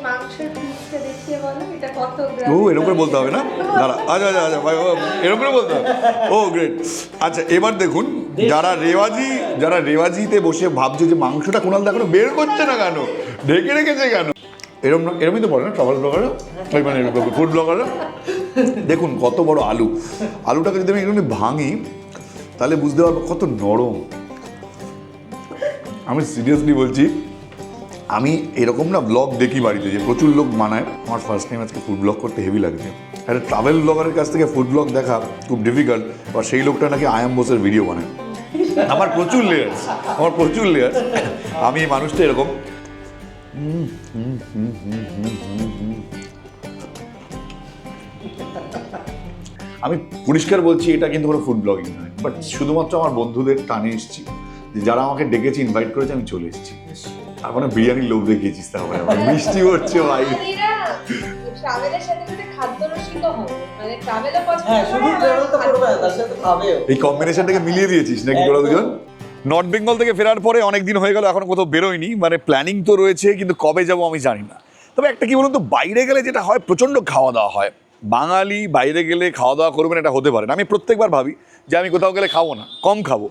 মাংসের পিসটা দেখিয়ে বলো এটা কত গ্রাম। ও এরকম করে বলতে হবে না, দাঁড়া, আচ্ছা আচ্ছা আচ্ছা ভাই, এরকম করে বলতে হবে। ও গ্রেট। আচ্ছা এবার দেখুন, যারা রেওয়াজিতে বসে ভাবছে যে মাংসটা কোনাল দা এখনো বের করছে না কেন, ঢেকে রেখেছে কেন, এরমই তো বলে না ট্রাভেল ব্লগাররা, মানে ফুড ব্লগাররা। দেখুন কত বড় আলুটাকে যদি আমি একটু ভাঙি তাহলে বুঝতে পারবো কত নরম। আমি সিরিয়াসলি বলছি, আমি এরকম না ব্লগ দেখি বাড়িতে, যে প্রচুর লোক বানায়। আমার ফার্স্ট টাইম আজকে ফুড ব্লগ করতে হেভি লাগছে। একটা ট্রাভেল ব্লগারের কাছ থেকে ফুড ব্লগ দেখা খুব ডিফিকাল্ট, আর সেই লোকটা নাকি আয়াম বোসের ভিডিও বানায়। আমার প্রচুর লেয়ার্স। আমি এই মানুষটা এরকম। আমি পরিষ্কার বলছি, এটা কিন্তু কোনো ফুড ব্লগিং নয়, বাট শুধুমাত্র আমার বন্ধুদের টানে এসেছি, যে যারা আমাকে ডেকেছে, ইনভাইট করেছে, আমি চলে এসেছি। এখন বিরিয়ানির লোভ দেখিয়েছিস তাহলে, মিষ্টি হচ্ছে ভাই। ট্রাভেলের সাথে সাথে খাদ্য রসিকও হবে, মানে ট্রাভেলও পছন্দ হ্যাঁ, শুধু ট্রাভেল তো করবে না, তার সাথে খাবেও। এই কম্বিনেশনটাকে মিলিয়ে দিয়েছিস নাকি তোরা দুজন? নর্থ বেঙ্গল থেকে ফেরার পরে অনেক দিন হয়ে গেল, এখনো কোথাও বেরোয়নি, মানে প্ল্যানিং তো রয়েছে, কিন্তু কবে যাবো আমি জানি না। তবে একটা কি বলুন তো, বাইরে গেলে যেটা হয়, প্রচণ্ড খাওয়া দাওয়া হয়। বাঙালি বাইরে গেলে খাওয়া দাওয়া করবেন, এটা হতে পারে না। আমি প্রত্যেকবার ভাবি যে আমি কোথাও গেলে খাবো না, কম খাবো।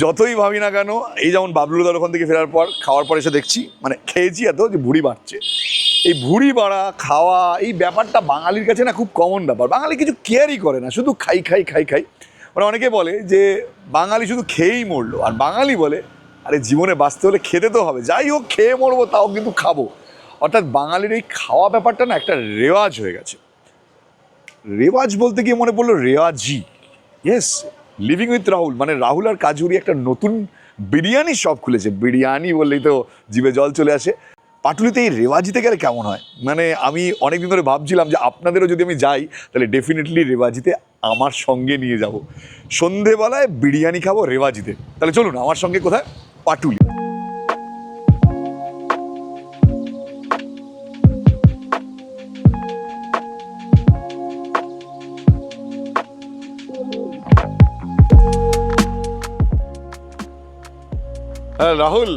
যতই ভাবি না কেন, এই যেমন বাবলুদার ওখান থেকে ফেরার পর খাওয়ার পর এসে দেখছি, মানে খেয়েছি এত যে ভুঁড়ি বাড়ছে। এই ভুঁড়ি বাড়া খাওয়া, এই ব্যাপারটা বাঙালির কাছে না খুব কমন ব্যাপার। বাঙালি কিছু কেয়ারই করে না, শুধু খাই। মানে অনেকে বলে যে বাঙালি শুধু খেয়েই মরলো, আর বাঙালি বলে আরে জীবনে বাঁচতে হলে খেতে তো হবে, যাই হোক খেয়ে মরবো, তাও কিন্তু খাবো। অর্থাৎ বাঙালির এই খাওয়া ব্যাপারটা না একটা রেওয়াজ হয়ে গেছে। রেওয়াজ বলতে গিয়ে মনে পড়লো রেওয়াজি। ইয়েস, লিভিং উইথ রাহুল, মানে রাহুল আর কাজুরি একটা নতুন বিরিয়ানি শপ খুলেছে। বিরিয়ানি বললেই তো জিভে জল চলে আসে। পাটুলিতে এই রেওয়াজিতে গেলে কেমন হয়? মানে আমি অনেকদিন ধরে ভাবছিলাম যে আপনাদেরও যদি আমি যাই, তাহলে ডেফিনেটলি রেওয়াজিতে আমার সঙ্গে নিয়ে যাব। সন্ধেবেলায় বিরিয়ানি খাবো রেওয়াজিতে। তাহলে চলুন আমার সঙ্গে, কোথায়? পাটুলি। হ্যাঁ রাহুল,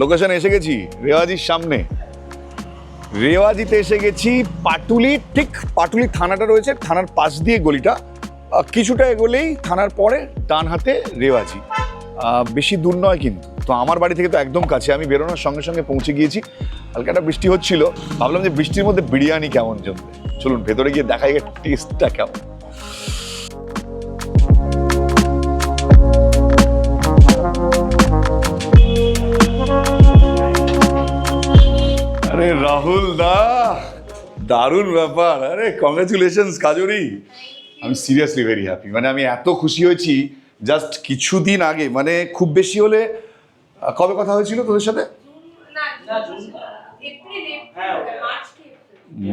লোকেশনে এসে গেছি, রেওয়াজির সামনে। রেওয়াজিতে এসে গেছি, পাটুলি, ঠিক পাটুলি থানাটা রয়েছে, থানার পাশ দিয়ে গলিটা, কিছুটা এগোলেই থানার পরে ডান হাতে রেওয়াজি। বেশি দূর নয় কিন্তু। তো আমার বাড়ি থেকে তো একদম কাছে, আমি বেরোনোর সঙ্গে সঙ্গে পৌঁছে গিয়েছি। হালকা একটা বৃষ্টি হচ্ছিল, ভাবলাম যে বৃষ্টির মধ্যে বিরিয়ানি কেমন জমবে। চলুন ভেতরে গিয়ে দেখাই টেস্টটা কেমন। আরে রাহুল দা, দারুণ ব্যাপার। আরে কংগ্রাচুলেশনস কাজরি। আমি সিরিয়াসলি ভেরি হ্যাপি। মানে আমি এত খুশি হয়েছি, জাস্ট কিছুদিন আগে, মানে খুব বেশি হলে কবে কথা হয়েছিল তোদের সাথে?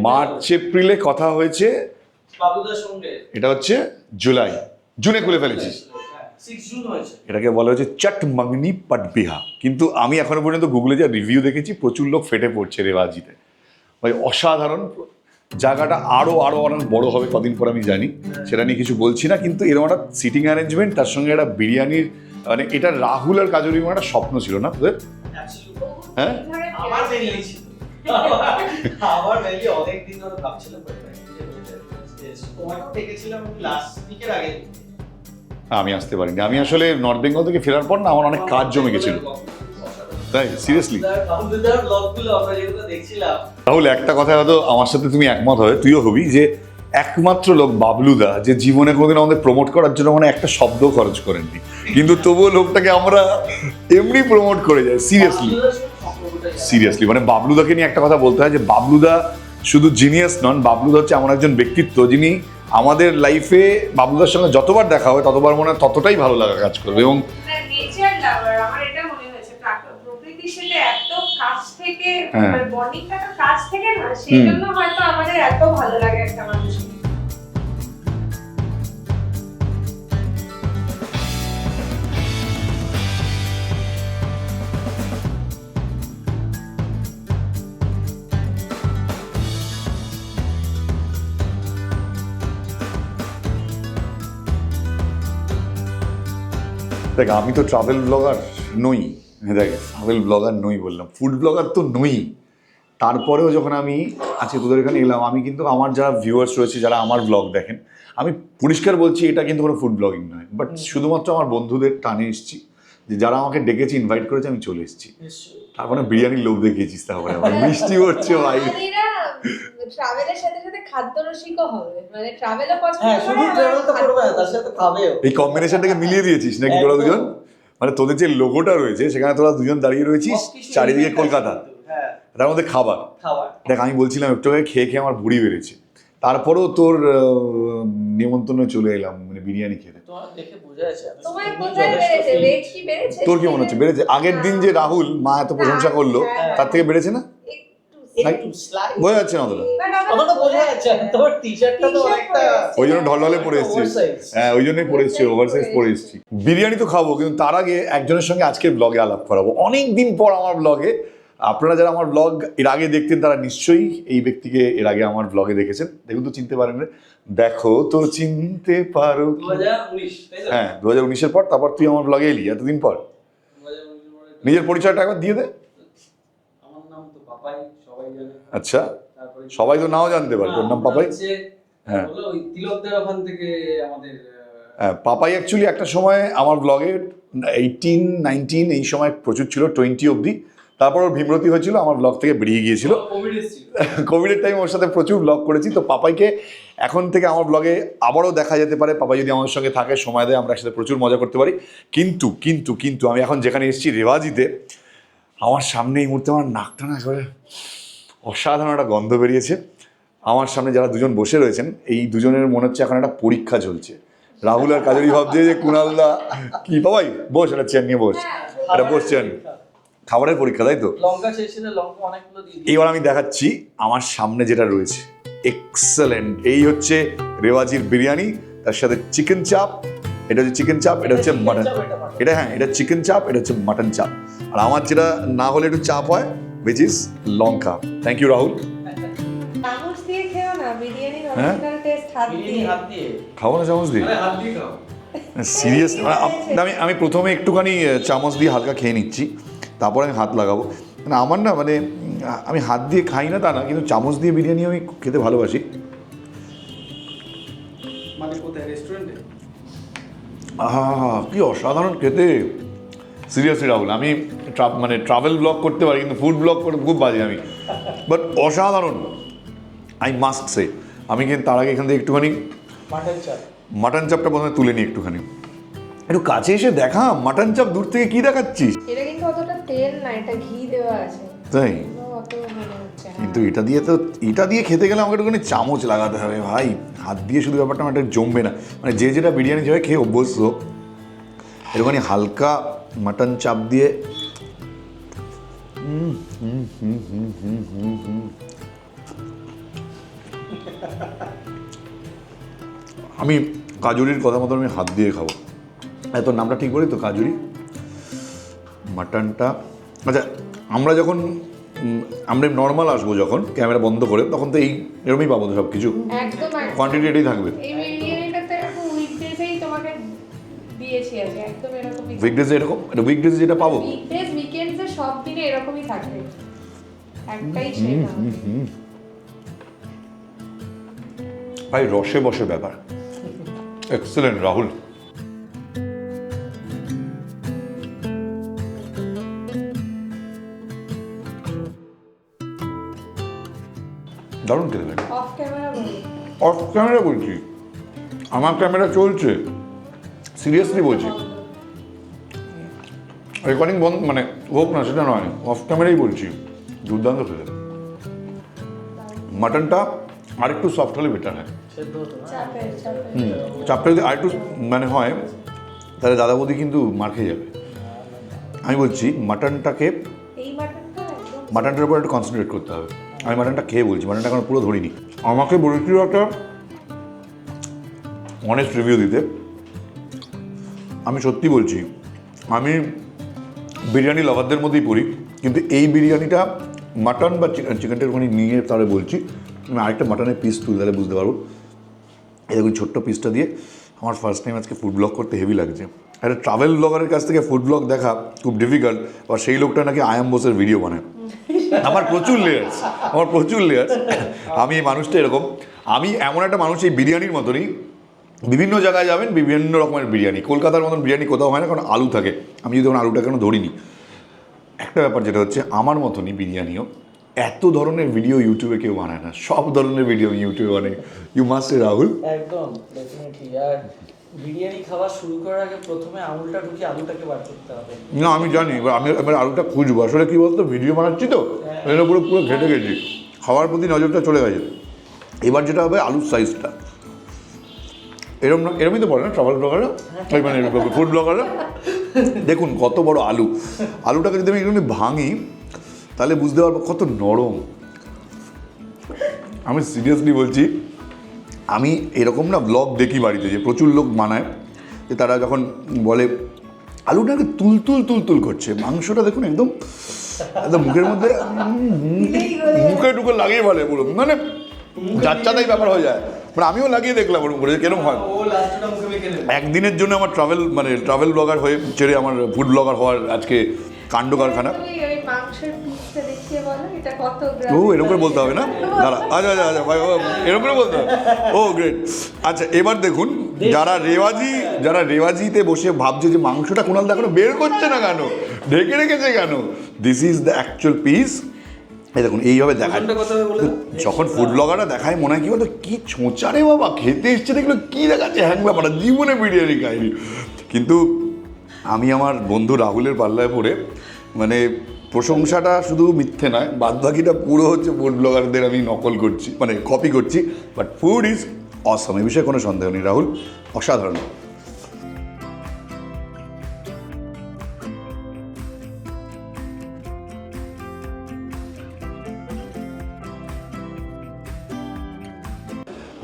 মার্চ এপ্রিলে কথা হয়েছে। এটা হচ্ছে জুনে খুলে ফেলেছিস। এটাকে বলা হচ্ছে চট মগনি পট বিহা। কিন্তু আমি এখনো পর্যন্ত গুগলে যা রিভিউ দেখেছি, প্রচুর লোক ফেটে পড়ছে রেওয়াজিতে। ভাই অসাধারণ। জায়গাটা আরো অনেক বড় হবে কদিন পর আমি জানি, সেটা নিয়ে কিছু বলছি না। কিন্তু এরকম একটা সিটিং অ্যারেঞ্জমেন্ট, তার সঙ্গে একটা বিরিয়ানির, মানে এটা রাহুল আর কাজুরি একটা স্বপ্ন ছিল না তোদের? হ্যাঁ, আমার মেনলি অনেক দিন ধরে ভাবছিলাম, তোমাকে দেখেছিলাম লাস্ট উইকের আগে। আমি আসতে পারিনি। আমি আসলে নর্থ বেঙ্গল থেকে ফেরার পর না আমার অনেক কাজ জমে গেছিল, তাই সিরিয়াসলি। রাহুল, একটা কথা হয়তো আমার সাথে তুমি একমত হবে, তুইও হবি, যে একমাত্র লোক বাবলুদা যে জীবনে কোনোদিন আমাদের প্রমোট করার জন্য মানে একটা শব্দ খরচ করেননি, কিন্তু তবুও লোকটাকে আমরা এমনি প্রমোট করে যাই। সিরিয়াসলি মানে বাবলুদাকে নিয়ে একটা কথা বলতে হয়, যে বাবলুদা শুধু জিনিয়াস নন, বাবলুদা হচ্ছে এমন একজন ব্যক্তিত্ব যিনি আমাদের লাইফে, বাবলুদার সঙ্গে যতবার দেখা হবে ততবার মনে হয় ততটাই ভালো লাগা কাজ করবে। এবং নেচার লাভার, আমার এটা মনে হয়েছে, প্রকৃতির সাথে এত কাছ থেকে, মানে বন্ডিংটা তো কাছ থেকে না, সেই জন্য হয়তো আমাদের এত ভালো লাগে একটা মানুষকে। দেখ, আমি তো ট্রাভেল ব্লগার নই। দেখ, ট্রাভেল ব্লগার নই বললাম, ফুড ব্লগার তো নই। তারপরেও যখন আমি আজকে তোদের এখানে এলাম, আমি কিন্তু আমার যারা ভিউয়ার্স রয়েছে, যারা আমার ব্লগ দেখেন, আমি পরিষ্কার বলছি এটা কিন্তু কোনো ফুড ব্লগিং নয়, বাট শুধুমাত্র আমার বন্ধুদের টানে এসেছি, যে যারা আমাকে ডেকেছে, ইনভাইট করেছে, আমি চলে এসেছি। তারপরে বিরিয়ানির লোভ দেখিয়েছিস, তারপরে আমার বৃষ্টি হচ্ছে ভাই। ট্রাভেলের সাথে সাথে খাদ্য রসিকও হবে, মানে ট্রাভেলও পছন্দ হ্যাঁ, করে, শুধু আবার ট্রাভেল তো করবে না, খাদ্য। তার সাথে খাবেও। এই কম্বিনেশনটাকে মিলিয়ে দিয়েছিস নাকি তোরা দুজন? মানে তোদের যে লোগোটা রয়েছে সেখানে তোরা দুজন দাঁড়িয়ে রয়েছিস, সবকিছু চারিদিকে এলিমেন্ট কলকাতা, আছে কিন্তু, হ্যাঁ, তার মধ্যে খাবার। খাবার। দেখ, আমি বলছিলাম একটু আগে খেয়ে খেয়ে আমার ভুঁড়ি বেড়েছে, তারপরেও তোর নিমন্ত্রণে চলে এলাম মানে বিরিয়ানি খেতে। তোমার দেখে বোঝা যাচ্ছে আমি তোমার তুমি কোথায় যথেষ্ট বেড়েছে? fit। ওয়েট কি বেড়েছে? তোর কি মনে হচ্ছে বেড়েছে? আগের দিন যে রাহুল মা এত প্রশংসা করলো, হ্যাঁ, তার থেকে বেড়েছে না? একটু slight। বোঝা যাচ্ছে না অতটা? অতটা বোঝা যাচ্ছে না, তোমার টি-শার্টটা তো T-shirt অনেকটা পরে ওই জন্য ঢলঢলে পরে এসেছি। oversize। হ্যাঁ, ওই জন্যই পরে এসেছি, ওভারসাইজ পরে এসেছি। বিরিয়ানি তো খাবো, কিন্তু তার আগে একজনের সঙ্গে আজকের ব্লগে আলাপ করাবো। অনেক দিন পর আমার ব্লগে, আপনারা যারা আমার ব্লগ এর আগে দেখতেন তারা নিশ্চয়ই এই ব্যক্তিকে এর আগে আমার ব্লগে দেখেছেন। দেখুন তো চিনতে পারেন? দেখো তো চিনতে পারো কি? 2019 তাই তো? হ্যাঁ, 2019-এর পর, তারপর তুই আমার ব্লগে এলি এতদিন পর। 2019 পরে নিজের পরিচয়টা একবার দিয়ে দে। আমার নাম তো পাপাই, সবাই জানে। আচ্ছা, তারপরে সবাই তো নাও জানতে পারে তোর নাম পাপাই। হ্যাঁ। হলো ওই তিলকদের ওখান থেকে আমাদের হ্যাঁ, পাপাই অ্যাকচুয়ালি একটা সময় আমার ব্লগে 18, 19 এই সময় প্রচুর ছিল, 20 অবধি। তারপর ওর ভীমরতি হয়েছিল, আমার ব্লগ থেকে বেরিয়ে গিয়েছিল। কোভিড এসেছিল। কোভিডের টাইম ওর সাথে প্রচুর ব্লগ করেছি। তো পাপাইকে এখন থেকে আমার ব্লগে আবারও দেখা যেতে পারে। পাপাই যদি আমাদের সঙ্গে থাকে, সময় দেয়, আমরা একসাথে প্রচুর মজা করতে পারি। কিন্তু কিন্তু কিন্তু আমি এখন যেখানে এসেছি রেওয়াজিতে, আমার সামনে এই মুহূর্তে আমার নাকটা না একেবারে অসাধারণ একটা গন্ধ বেরিয়েছে। আমার সামনে যারা দুজন বসে রয়েছেন, এই দুজনের মনে হচ্ছে এখন একটা পরীক্ষা চলছে। রাহুল আর কাজরি ভাবছে যে কুণালদা কি, পাপাই বস, একটা চেয়ার নিয়ে বস, একটা বস চেয়ার নিয়ে। খাবারের পরীক্ষা, তাই তো? লঙ্কা শেষে লঙ্কা অনেকগুলো দিয়ে দিই। এইবার আমি দেখাচ্ছি আমার সামনে যেটা রয়েছে, এক্সেলেন্ট। এই হচ্ছে রেওয়াজির বিরিয়ানি, তার সাথে চিকেন চাপ। এটা হচ্ছে চিকেন চাপ, এটা হচ্ছে মাটন। এটা হ্যাঁ, এটা চিকেন চাপ, এটা হচ্ছে মাটন চাপ। আর আমার যেটা না হলে একটু চাপ হয়, উইচ ইজ লঙ্কা। Thank you Rahul. চামচ দিয়ে খেও না, বিরিয়ানির হ্যাঁ? অরিজিনাল টেস্ট হাত বিরিয়ানি দিয়ে। হাত দিয়ে। খাবো না চামচ দিয়ে? মানে হাত দিয়ে খাও। সিরিয়াসলি আমি প্রথমে একটুখানি চামচ দিয়ে হালকা খেয়ে নিচ্ছি, তারপর আমি হাত লাগাবো। মানে আমার না, মানে আমি হাত দিয়ে খাই না তা না, কিন্তু চামচ দিয়ে বিরিয়ানি আমি খেতে ভালোবাসি। মানে কোথায়, রেস্টুরেন্টে? আহা, কি অসাধারণ খেতে। সিরিয়াসলি রাহুল, আমি মানে ট্রাভেল ব্লগ করতে পারি, কিন্তু ফুড ব্লগ করতে খুব বাজে আমি, বাট অসাধারণ, আই মাস্ট সে। আমি কিন্তু তার আগে এখান থেকে একটুখানি মাটন চাপ। মাটন চাপটা প্রথমে তুলে নিই একটুখানি। একটু কাছে এসে দেখা, মাটন চাপ দূর থেকে কি দেখাচ্ছিস? এটা কিন্তু অতটা তেল না, এটা ঘি দেওয়া আছে। তাই? অত মনে হচ্ছে না। কিন্তু এটা দিয়ে খেতে গেলে আমাকে একটুখানি চামচ লাগাতে হবে ভাই। হাত দিয়ে শুধু ব্যাপারটা আমার একটা জমবে না। মানে যে যেটা বিরিয়ানি যেভাবে খেয়ে অভ্যস্ত, একটুখানি হালকা মাটন চাপ দিয়ে আমি কাজুরির কথা মতো আমি হাত দিয়ে খাবো। তোর নামটা ঠিক বলি তো, কাজুরি। মাটনটা আচ্ছা, আমরা যখন আমরা নর্মাল আসবো, যখন ক্যামেরা বন্ধ করে, তখন তো এরকমই পাবো তো সব কিছু, একদম কোয়ান্টিটি এটাই থাকবে। এই বিরিয়ানিটাতে এরকম উইকডেজেই তোমাকে দিয়েছি আছে, একদম এরকমই। উইকডেজে এরকম, উইকডেজে যেটা পাবো, উইকডেজ উইকেন্ডসে সব দিনে এরকমই থাকবে, একটাই সেটা। ভাই রসে বসে ব্যাপার। এক্সেলেন্ট রাহুল। দারুণ খেতে লাগে। অফ ক্যামেরা বলি, অফ ক্যামেরা বলছি, আমার ক্যামেরা চলছে, সিরিয়াসলি বলছি। রেকর্ডিং বন্ধ মানে হোক না সেটা নয়, অফ ক্যামেরাই বলছি, দুর্দান্ত খেতে। মাটনটা আরেকটু সফট হলে বেটার হয়। সেদ্ধ হতো না? চাপের চাপের। চাপটা যদি আরেকটু মানে হয়, তাহলে দাদা বৌদি কিন্তু মার খেয়ে যাবে। আমি বলছি মাটনটাকে, এই মাটনটা একদম মাটনটার উপর একটু কনসেন্ট্রেট করতে হবে। আমি মাটনটা খেয়ে বলছি, মাটনটা এখন পুরো ধরিনি। আমাকে বলেছিল একটা অনেস্ট রিভিউ দিতে। আমি সত্যি বলছি, আমি বিরিয়ানি লাভারদের মধ্যেই পড়ি, কিন্তু এই বিরিয়ানিটা মাটন বা চিকেনটা ওখানে নিয়ে তাহলে বলছি, আমি আরেকটা মাটনের পিস তুলে তাহলে বুঝতে পারবো। এরকম ছোট্ট পিসটা দিয়ে আমার ফার্স্ট টাইম আজকে ফুড ব্লগ করতে হেভি লাগছে। একটা ট্রাভেল ব্লগারের কাছ থেকে ফুড ব্লগ দেখা খুব ডিফিকাল্ট, বা সেই লোকটা নাকি আয়াম বোসের ভিডিও বানায়। আমার প্রচুর লেয়ার্স আমি এই মানুষটা এরকম, আমি এমন একটা মানুষ এই বিরিয়ানির মতনই, বিভিন্ন জায়গায় যাবেন বিভিন্ন রকমের বিরিয়ানি, কলকাতার মতন বিরিয়ানি কোথাও হয় না, কারণ আলু থাকে, আমি যদি কোনো আলুটা কেন ধরিনি। একটা ব্যাপার যেটা হচ্ছে আমার মতনই বিরিয়ানিও এত ধরনের ভিডিও ইউটিউবে কেউ বানায় না, সব ধরনের ভিডিও ইউটিউবে বানায়। You must say Rahul. একদম ডেফিনেটলি। আর বিরিয়ানি খাওয়া শুরু করার আগে প্রথমে আঙুলটা ঢুকিয়ে আলুটাকে বার করতে হবে। না আমি জানি, আমি এবার আলুটা খুঁজবো, আসলে কী বলতো ভিডিও বানাচ্ছি তো এটা পুরো ঘেটে গেছি, খাওয়ার প্রতি নজরটা চলে গেছে। এবার যেটা হবে আলুর সাইজটা এরমই তো পড়ে না ট্রাভেল ব্লগাররা, মানে ফুড ব্লগাররা। দেখুন কত বড় আলুটাকে যদি আমি এরকম ভাঙি তাহলে বুঝতে পারবো কত নরম। আমি সিরিয়াসলি বলছি, আমি এরকম না ব্লগ দেখি বাড়িতে, যে প্রচুর লোক বানায়, যে তারা যখন বলে আলুটাকে তুল করছে, মাংসটা দেখুন একদম মুখের মধ্যে মুখে টুকে লাগিয়ে বলে পুরো, মানে যাচ্ছাতাই ব্যাপার হয়ে যায়। মানে আমিও লাগিয়ে দেখলাম ওরকম করে কেরম হয়। একদিনের জন্য আমার ট্রাভেল ব্লগার হয়ে ছেড়ে আমার ফুড ব্লগার হওয়ার আজকে কাণ্ড কারখানা। ও এরকম করে বলতে হবে না, দাঁড়া আচ্ছা ভাই এরকম করে বলতে হবে। ও গ্রেট। আচ্ছা এবার দেখুন, যারা রেওয়াজিতে বসে ভাবছে যে মাংসটা কুণাল এখনো বের করছে না কেন, ঢেকে রেখেছে কেন, this is the actual piece. এই দেখুন এইভাবে দেখায়, যখন ফুড ব্লগাররা দেখায় মনে হয় কি বলতো কি ছোঁচা রে বাবা, খেতে এসছে দেখলো কি দেখাচ্ছে হ্যাং ব্যাপারটা, জীবনে বিরিয়ানি খাইনি। কিন্তু আমি আমার বন্ধু রাহুলের পাল্লায় পড়ে মানে প্রশংসাটা শুধু মিথ্যে নয়, বাদবাকিটা পুরো হচ্ছে ফুড ব্লগারদের আমি নকল করছি, মানে কপি করছি। বাট ফুড ইজ অসম, এই বিষয়ে কোনো সন্দেহ নেই। রাহুল অসাধারণ।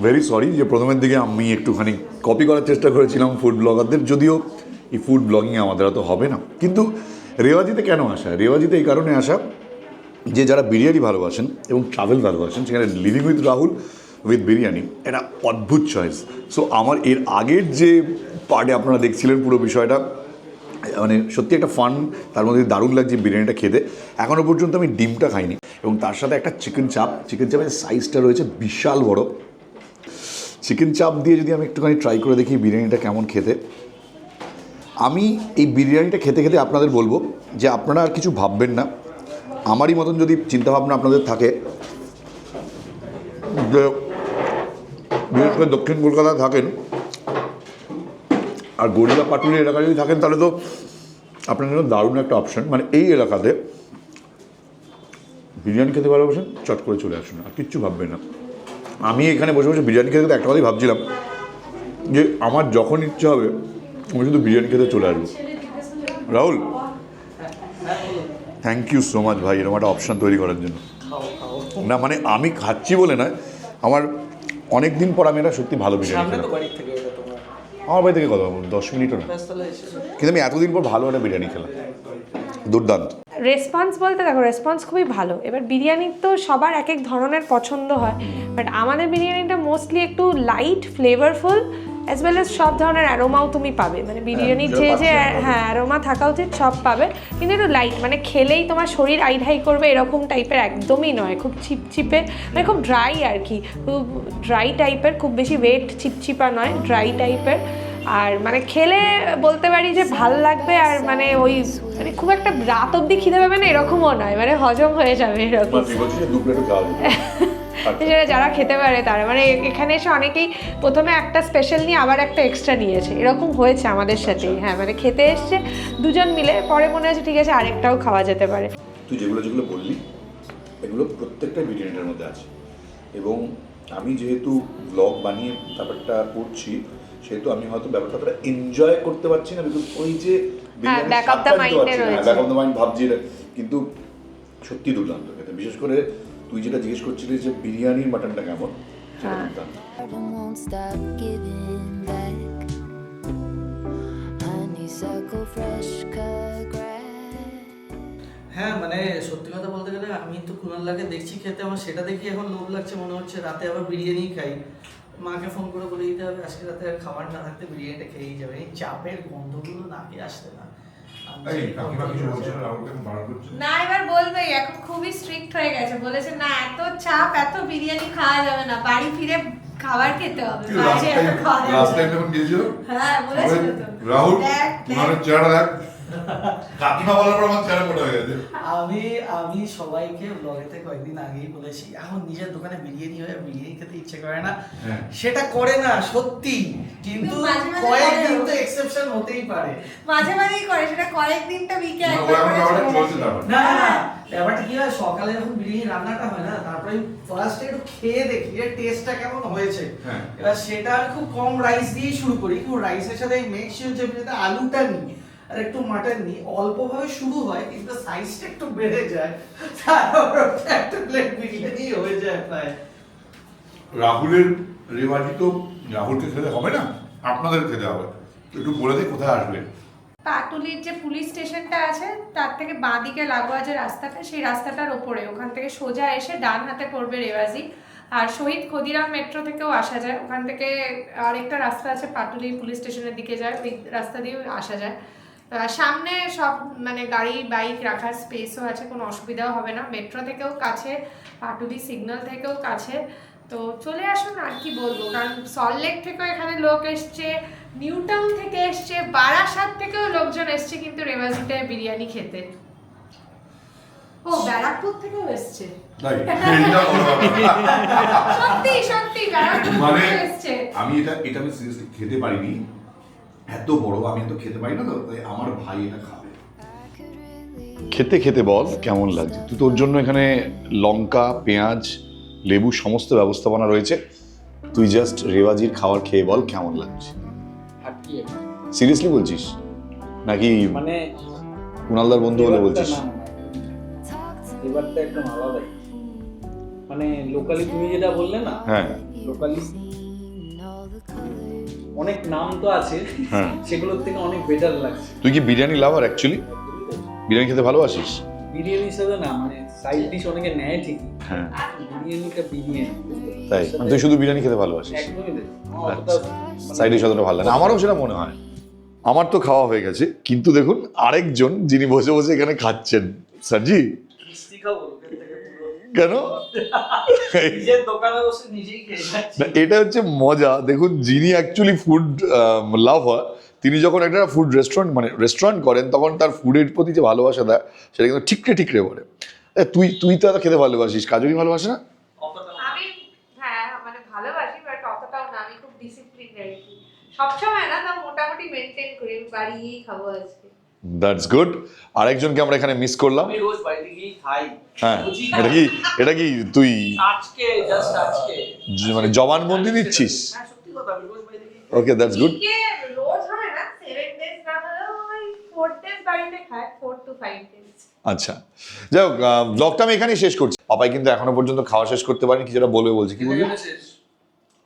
ভেরি সরি যে প্রথমের দিকে আমি একটুখানি কপি করার চেষ্টা করেছিলাম ফুড ব্লগারদের, যদিও এই ফুড ব্লগিংয়ে আমাদের তো হবে না। কিন্তু রেওয়াজিতে কেন আসা? রেওয়াজিতে এই কারণে আসা যে যারা বিরিয়ানি ভালোবাসেন এবং ট্রাভেল ভালোবাসেন, সেখানে living with Rahul with biryani এটা অদ্ভুত চয়েস। সো আমার এর আগের যে পার্টে আপনারা দেখছিলেন পুরো বিষয়টা মানে সত্যি একটা ফান, তার মধ্যে দারুণ লাগছে বিরিয়ানিটা খেতে। এখনও পর্যন্ত আমি ডিমটা খাইনি, এবং তার সাথে একটা চিকেন চাপের সাইজটা রয়েছে বিশাল বড়। চিকেন চাপ দিয়ে যদি আমি একটুখানি ট্রাই করে দেখি বিরিয়ানিটা কেমন খেতে। আমি এই বিরিয়ানিটা খেতে খেতে আপনাদের বলবো যে আপনারা আর কিছু ভাববেন না, আমারই মতন যদি চিন্তাভাবনা আপনাদের থাকে যে বিশেষ করে দক্ষিণ কলকাতায় থাকেন আর গড়িয়া পাটুলি এলাকায় যদি থাকেন, তাহলে তো আপনার জন্য দারুণ একটা অপশান। মানে এই এলাকাতে বিরিয়ানি খেতে ভালোবাসেন, চট করে চলে আসুন, আর কিচ্ছু ভাববেন না। আমি এখানে বসে বসে বিরিয়ানি খেতে একটা কথাই ভাবছিলাম যে আমার যখন ইচ্ছে হবে আমি শুধু বিরিয়ানি খেতে চলে আসবো। Rahul thank you so much ভাই, এরকম একটা অপশান তৈরি করার জন্য। না মানে আমি খাচ্ছি বলে নয়, আমার অনেক দিন পর আমি এটা সত্যি ভালো বিরিয়ানি খেলাম। আমার বাড়ি থেকে কত 10 মিনিটও না, কিন্তু আমি এতদিন পর ভালো একটা বিরিয়ানি খেলাম, দুর্দান্ত। রেসপন্স বলতে দেখো, রেসপন্স খুবই ভালো। এবার বিরিয়ানির তো সবার এক এক ধরনের পছন্দ হয়, বাট আমাদের বিরিয়ানিটা মোস্টলি একটু light flavourful, as well as সব ধরনের অ্যারোমাও তুমি পাবে, মানে বিরিয়ানির যে হ্যাঁ অ্যারোমা থাকা উচিত সব পাবে, কিন্তু একটু লাইট, মানে খেলেই তোমার শরীর আইঢাই করবে এরকম টাইপের একদমই নয়, খুব চিপচিপে, মানে খুব ড্রাই আর কি, খুব ড্রাই টাইপের, খুব বেশি ওয়েট চিপচিপা নয়, ড্রাই টাইপের। আর মানে খেলে বলতে পারি যে ভাল লাগবে, আর মানে ওই মানে খুব একটা রাত অবধি খিদে পাবে না এরকমও নয়, মানে হজম হয়ে যাবে এরকম। সেটা যারা খেতে পারে তারা, মানে এখানে এসে অনেকেই প্রথমে একটা স্পেশাল নিয়ে আবার একটা এক্সট্রা নিয়েছে, এরকম হয়েছে আমাদের সাথেই। হ্যাঁ মানে খেতে এসছে দুজন মিলে, পরে মনে হয়েছে ঠিক আছে আরেকটাও খাওয়া যেতে পারে। তুই যেগুলো বললি এগুলো প্রত্যেকটা বিরিয়ানিটার মধ্যে আছে, এবং আমি যেহেতু ব্লগ বানিয়ে ব্যাপারটা করছি সেহেতু আমি হয়তো ব্যাপারটা এনজয় করতে পারছি না, বিকজ ওই যে ব্যাক অফ দ্য মাইন্ড ভাবছি, কিন্তু সত্যি দুর্দান্ত খেতে। বিশেষ করে তুই যেটা জিজ্ঞেস করছিলি যে বিরিয়ানির মাটনটা কেমন, হ্যাঁ মানে সত্যি কথা বলতে গেলে আমি তো কুণালদাকে দেখছি খেতে, আমার সেটা দেখি এখন লোভ লাগছে, মনে হচ্ছে রাতে আবার বিরিয়ানি খাই। মাকে ফোন করে বলে দিতে হবে আজকে রাতে আর খাবার না থাকতে বিরিয়ানিটা খেয়েই যাবে, এই চাপের গন্ধগুলো নাকে আসতে না। এই কাকিমা কিছু বলছে না, রাহুলকে এখন বারণ করছে। না এবার বলবেই, এখন খুবই স্ট্রিক্ট হয়ে গেছে, বলেছে না এত চাপ এত বিরিয়ানি খাওয়া যাবে না, বাড়ি ফিরে খাবার খেতে হবে, কিন্তু বাইরে এত খাওয়া যাবে লাস্ট না। টাইম যখন গিয়েছিল হ্যাঁ বলেছিল তো। রাহুল দেখ, তোমার দেখ। চেহারা দেখ, কাকিমা বলার পর আমার চেহারা মোটা হয়ে গেছে। আমি সবাইকে ব্লগেতে কয়েকদিন আগেই বলেছি, এখন নিজের দোকানে বিরিয়ানি হয়ে বিরিয়ানি খেতে ইচ্ছে করে না, হ্যাঁ। সেটা করে না সত্যি, কিন্তু মাঝে মাঝে কয়েকদিন করে। তো এক্সেপশন হতেই পারে। মাঝে মাঝেই করে, সেটা কয়েকদিনটা উইকে না, একবার ওরা এখন করে ব্যাপারটা চলে চলছে আসে। তারপর। না ব্যাপারটা কি হয়, সকালে যখন বিরিয়ানি রান্নাটা হয় না, তারপরে ফার্স্টে একটু খেয়ে দেখি এর টেস্টটা কেমন হয়েছে। হ্যাঁ। এবার সেটা আমি খুব কম রাইস দিয়েই শুরু করি, কিন্তু রাইসের সাথে মেক শিওর যে যাতে আলুটা নিই আর একটু মাটন নিই, অল্পভাবে শুরু হয় কিন্তু সাইজটা একটু বেড়ে যায়, তারপর ওটা একটা প্লেট বিরিয়ানি হয়ে যায় প্রায়। রাহুলের রেওয়াজি তো রাহুলকে খেতে হবে না, আপনাদের খেতে হবে। তো একটু বলে দে কোথায় আসবে। পাটুলির যে পুলিশ স্টেশনটা আছে তার থেকে বাঁদিকে লাগোয়া যে রাস্তাটা, সেই রাস্তাটার ওপরে, ওখান থেকে সোজা এসে ডান হাতে পড়বে রেওয়াজি। আর শহীদ ক্ষুদিরাম মেট্রো থেকেও আসা যায়, ওখান থেকে আরেকটা রাস্তা আছে পাটুলি পুলিশ স্টেশনের দিকে যায়, ওই রাস্তা দিয়েও আসা যায়। সামনে সব মানে গাড়ি বাইক রাখার স্পেসও আছে, কোনো অসুবিধাও হবে না, মেট্রো থেকেও কাছে, পাটুলি সিগন্যাল থেকেও কাছে। তো চলে আসুন, আর কি বলবো, কারণ সল্টলেক থেকেও এখানে লোক এসছে, নিউ টাউন থেকে এসছে, বারাসাত থেকেও লোকজন এসছে কিন্তু রেওয়াজিতে বিরিয়ানি খেতে। ও ব্যারাকপুর থেকেও এসছে, তাই এইটা বড় ব্যাপার। সত্যি সত্যি ব্যারাকপুর মানে থেকেও এসছে। আমি এটা আমি সিরিয়াসলি খেতে পারিনি, এত বড় আমি তো খেতে পারি না, তো তাই আমার ভাই এটা খাবে। খেতে খেতে বল কেমন লাগছে। তুই তোর জন্য এখানে লঙ্কা পেঁয়াজ লেবু সমস্ত ব্যবস্থাপনা রয়েছে, তুই জাস্ট রেওয়াজির খাবার খেয়ে বল কেমন লাগছে। আর কি সিরিয়াসলি বলছিস নাকি মানে কুণালদার বন্ধু বলে বলছিস? এবারটা একদম আলাদাই, মানে লোকালি তুমি যেটা বললে না, হ্যাঁ লোকালি অনেক নাম তো আছে, হ্যাঁ। সেগুলোর থেকে অনেক বেটার লাগছে। তুই কি বিরিয়ানি লাভার অ্যাকচুয়ালি? বিরিয়ানি খেতে ভালোবাসিস? বিরিয়ানি হিসাবে না, মানে সাইড ডিশ অনেকে নেয় ঠিকই, হ্যাঁ বিরিয়ানিটা বিরিয়ানি তাই মানে তুই শুধু বিরিয়ানি খেতে ভালোবাসিস? একদমই দেখ সাইড ডিশ অতটা ভালো লাগে না, আমারও সেটা মনে হয়। আমার তো খাওয়া হয়ে গেছে, কিন্তু দেখুন আরেকজন যিনি বসে বসে এখানে খাচ্ছেন, স্যারজি কেন? নিজের দোকানে বসে নিজেই খেয়ে যাচ্ছি। না, এটা হচ্ছে মজা। দেখুন যিনি অ্যাকচুয়ালি ফুড লাভার, তিনি যখন একটা ফুড রেস্টুরেন্ট করেন, তখন তার ফুডের প্রতি যে ভালোবাসা দেয় সেটা কিন্তু ঠিকরে ঠিকরে বলে। তুই তো খেতে ভালোবাসিস, কাজুরি ভালোবাসে না? আমি হ্যাঁ মানে ভালোবাসি, বাট অতটাও না, আমি খুব ডিসিপ্লিন আর কি, সবসময় না, তা মোটামুটি মেনটেন করি, আমি বাড়িয়েই খাবো আজকে। That's good. আরেকজনকে আমরা এখানে মিস করলাম। আমি রোজ বাইরে গিয়ে খাই। হ্যাঁ, বুঝি না। এটা কি তুই আজকে জাস্ট আজকে মানে জবানবন্দি দিচ্ছিস? হ্যাঁ সত্যি কথা, আমি রোজ বাইরে গিয়ে ওকে দ্যাটস গুড। উইকে রোজ হয় না, 7 days না হলেও ওই 4 days বাড়িতে খায়, 4 to 5 days। আচ্ছা, যাই হোক, ব্লগটা আমি এখানেই শেষ করছি। পাপাই কিন্তু এখনো পর্যন্ত খাওয়া শেষ করতে পারেনি, কিছুটা বলবে বলছে। কি বলবি?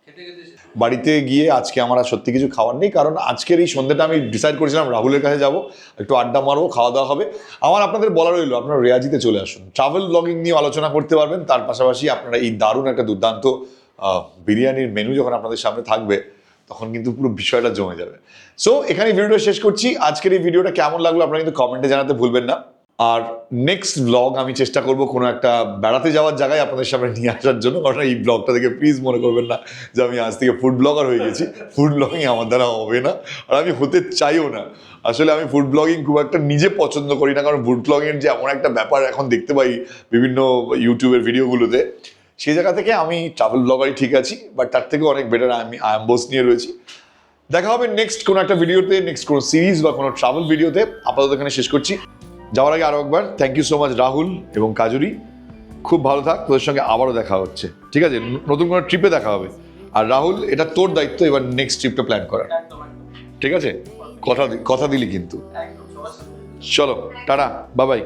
খেতে খেতে শেষ। বাড়িতে গিয়ে আজকে আমার আর সত্যি কিছু খাওয়ার নেই, কারণ আজকের এই সন্ধ্যাটা আমি ডিসাইড করেছিলাম রাহুলের কাছে যাব, একটু আড্ডা মারবো, খাওয়া দাওয়া হবে। আমার আপনাদের বলা রইলো, আপনারা রেয়াজিতে চলে আসুন, ট্রাভেল ব্লগিং নিয়ে আলোচনা করতে পারবেন। তার পাশাপাশি আপনারা এই দারুণ একটা দুর্দান্ত বিরিয়ানির মেনু যখন আপনাদের সামনে থাকবে, তখন কিন্তু পুরো বিষয়টা জমে যাবে। সো এখানে ভিডিওটা শেষ করছি। আজকের এই ভিডিওটা কেমন লাগলো আপনারা কিন্তু কমেন্টে জানাতে ভুলবেন না। আর নেক্সট ব্লগ আমি চেষ্টা করব কোনো একটা বেড়াতে যাওয়ার জায়গায় আপনাদের সামনে নিয়ে আসার জন্য, কারণ এই ব্লগটা থেকে প্লিজ মনে করবেন না যে আমি আজ থেকে ফুড ব্লগার হয়ে গেছি। ফুড ব্লগিং আমার দ্বারা হবে না, আর আমি হতে চাইও না। আসলে আমি ফুড ব্লগিং খুব একটা নিজে পছন্দ করি না, কারণ ফুড ব্লগিংয়ের যে এমন একটা ব্যাপার এখন দেখতে পাই বিভিন্ন ইউটিউবের ভিডিওগুলোতে, সেই জায়গা থেকে আমি ট্রাভেল ব্লগারই ঠিক আছি, বাট তার থেকেও অনেক বেটার আমি আয়াম্বোস নিয়ে রয়েছি। দেখা হবে নেক্সট কোনো একটা ভিডিওতে, নেক্সট কোনো সিরিজ বা কোনো ট্রাভেল ভিডিওতে। আপাতত এখানে শেষ করছি। যাওয়ার আগে আরও একবার thank you so much Rahul এবং কাজুরি, খুব ভালো থাক, তোদের সঙ্গে আবারও দেখা হচ্ছে, ঠিক আছে? নতুন কোনো ট্রিপে দেখা হবে। আর রাহুল, এটা তোর দায়িত্ব এবার নেক্সট ট্রিপটা প্ল্যান করার, একদম একদম ঠিক আছে? কথা দিলি কিন্তু। একদম সবার সাথে। চলো টাটা, বাই বাই।